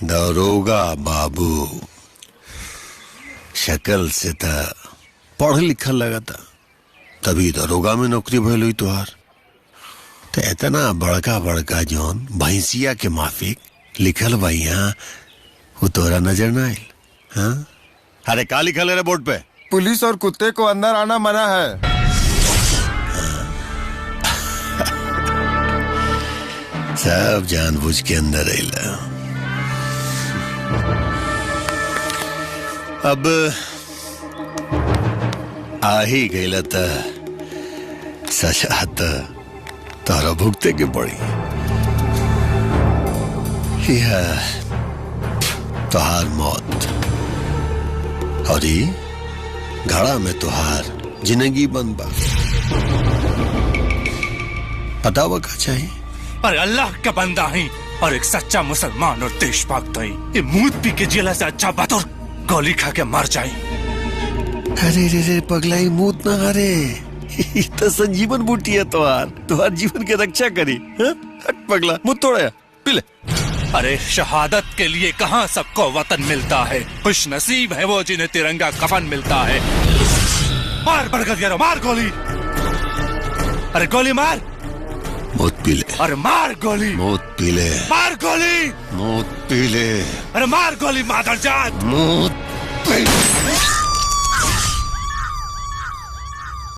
दरोगा बाबू शक्ल से था पढ़ लिखल लगा था, तभी दरोगा में नौकरी भइल हुई तुहार। तो इतना बड़का बड़का जौन भैंसिया के माफिक लिखल बा यहाँ, वो तोरा नजर ना आयल? हाँ, अरे का लिखल है रे बोर्ड पे? पुलिस और कुत्ते को अंदर आना मना है। सब जानबूझ के अंदर आइला। अब आ ही गईला त सजा त तारा भुगते के पड़ी। यह तुहार मौत और ही घड़ा में तुहार जिंदगी बंद बा। बतावा का चाहिए? अरे अल्लाह का बंदा है और एक सच्चा मुसलमान और देशभक्त है। ये मूत पी के जिला से अच्छा बात और गोली खा के मर जाए। अरे रे रे पगलाई, मूत ना हरे, तो संजीवन बूटी है तुहार जीवन के रक्षा करी। हट पगला, मुँह तोड़ा पी ले। अरे शहादत के लिए कहाँ सबको वतन मिलता है, खुश नसीब है वो जिन्हें तिरंगा कफन मिलता है। मार बरगद यारो, मार गोली। अरे गोली मार। मौत पी ले। अरे मार गोली। मौत पी ले। मार गोली। मौत पी ले। अरे मार गोली मादरजात। मौत पी ले।